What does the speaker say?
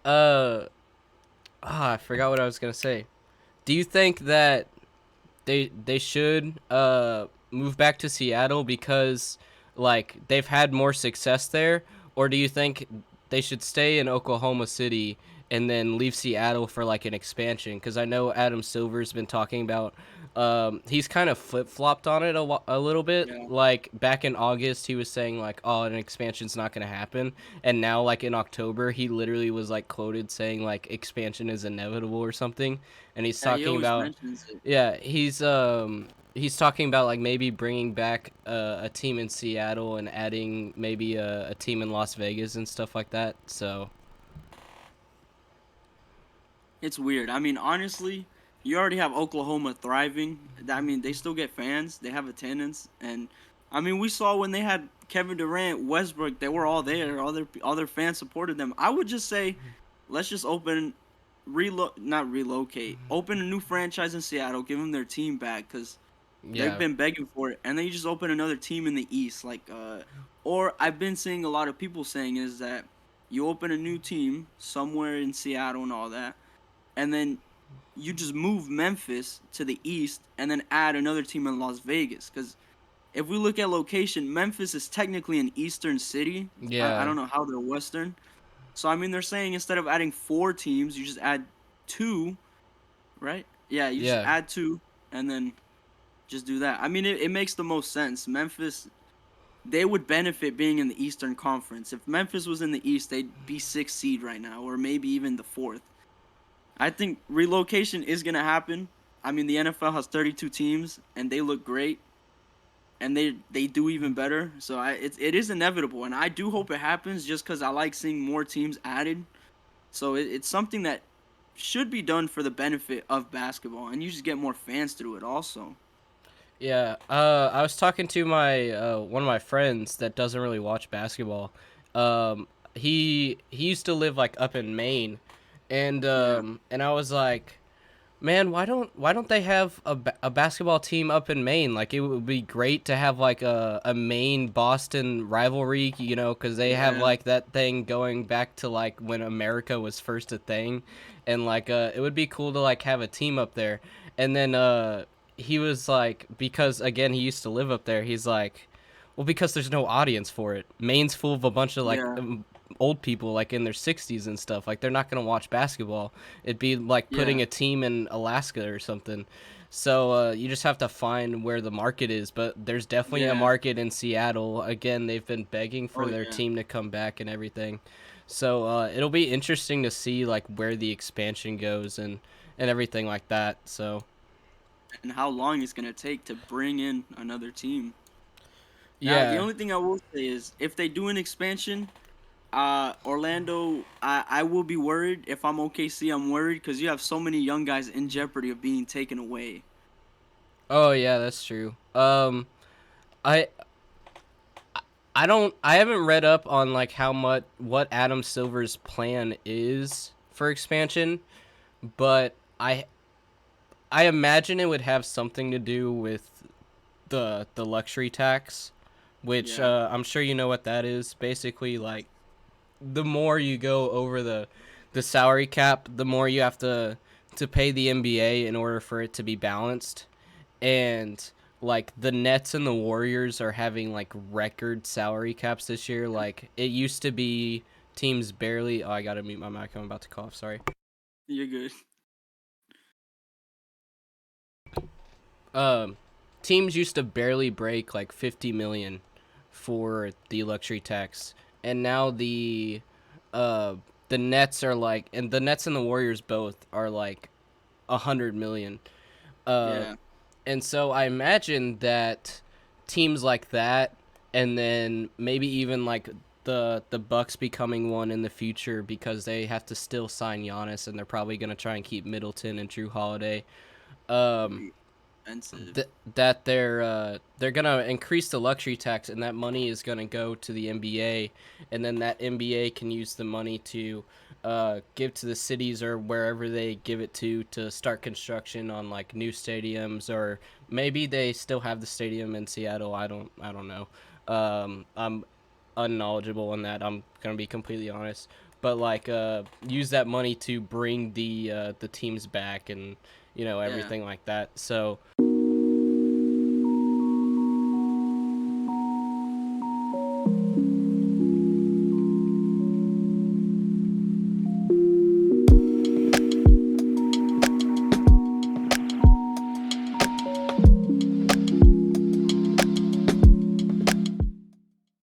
Uh, I forgot what I was gonna say. Do you think that they should move back to Seattle because like they've had more success there, or do you think they should stay in Oklahoma City and then leave Seattle for like an expansion? Because I know Adam Silver's been talking about. He's kind of flip flopped on it a little bit. Yeah. Like back in August, he was saying like, "Oh, an expansion's not going to happen," and now like in October, he literally was like quoted saying like expansion is inevitable or something, and he's Yeah, he talking always about mentions it. yeah, he's talking about like maybe bringing back a team in Seattle and adding maybe a team in Las Vegas and stuff like that. So It's weird. I mean, honestly, you already have Oklahoma thriving. I mean, they still get fans. They have attendance, and I mean, we saw when they had Kevin Durant, Westbrook. They were all there. All their fans supported them. I would just say, let's just not relocate. Open a new franchise in Seattle. Give them their team back because they've yeah, been begging for it. And then you just open another team in the East, or I've been seeing a lot of people saying is that you open a new team somewhere in Seattle and all that, and then you just move Memphis to the East and then add another team in Las Vegas. Because if we look at location, Memphis is technically an Eastern city. I yeah, don't know how they're Western. So I mean, they're saying instead of adding four teams, you just add two, right? Yeah, you just yeah, add two, and then just do that. I mean, it makes the most sense. Memphis, they would benefit being in the Eastern Conference. If Memphis was in the East, they'd be sixth seed right now, or maybe even the fourth. I think relocation is gonna happen. I mean, the NFL has 32 teams, and they look great, and they do even better. So it is inevitable, and I do hope it happens, just because I like seeing more teams added. So it's something that should be done for the benefit of basketball, and you just get more fans through it. Also, yeah. I was talking to my one of my friends that doesn't really watch basketball. He used to live like up in Maine, yeah, and I was like, man, why don't they have a basketball team up in Maine? Like it would be great to have like a Maine Boston rivalry, you know, because they have yeah, like that thing going back to like when America was first a thing, and like it would be cool to like have a team up there. And then he was like, because again he used to live up there. He's like, well, because there's no audience for it. Maine's full of a bunch of like yeah, old people like in their 60s and stuff. Like they're not gonna watch basketball. It'd be like yeah. putting a team in Alaska or something. So you just have to find where the market is. But there's definitely a Yeah. market in Seattle. Again, they've been begging for Oh their yeah. team to come back and everything. So it'll be interesting to see like where the expansion goes and everything like that. So And how long it's gonna take to bring in another team. Now, the yeah. only thing I will say is if they do an expansion, Orlando, I will be worried. If I'm OKC, I'm worried because you have so many young guys in jeopardy of being taken away. Oh yeah, that's true. I I haven't read up on like how much what Adam Silver's plan is for expansion, but I imagine it would have something to do with the luxury tax, which Yeah. I'm sure you know what that is. Basically, like the more you go over the salary cap, the more you have to pay the NBA in order for it to be balanced. And like the Nets and the Warriors are having like record salary caps this year. Like it used to be teams barely. Oh, I gotta mute my mic. I'm about to cough. Sorry. You're good. Um, teams used to barely break like 50 million for the luxury tax, and now uh the Nets are like, and the Nets and the Warriors both are like 100 million. Uh, Yeah. and so I imagine that teams like that, and then maybe even like the Bucks becoming one in the future because they have to still sign Giannis, and they're probably gonna try and keep Middleton and Drew Holiday. Um, Very expensive. that they're gonna increase the luxury tax, and that money is gonna go to the NBA, and then that NBA can use the money to give to the cities or wherever they give it to start construction on like new stadiums, or maybe they still have the stadium in Seattle. I don't know. I'm unknowledgeable on that. I'm gonna be completely honest, but like use that money to bring the teams back and Yeah. everything like that. So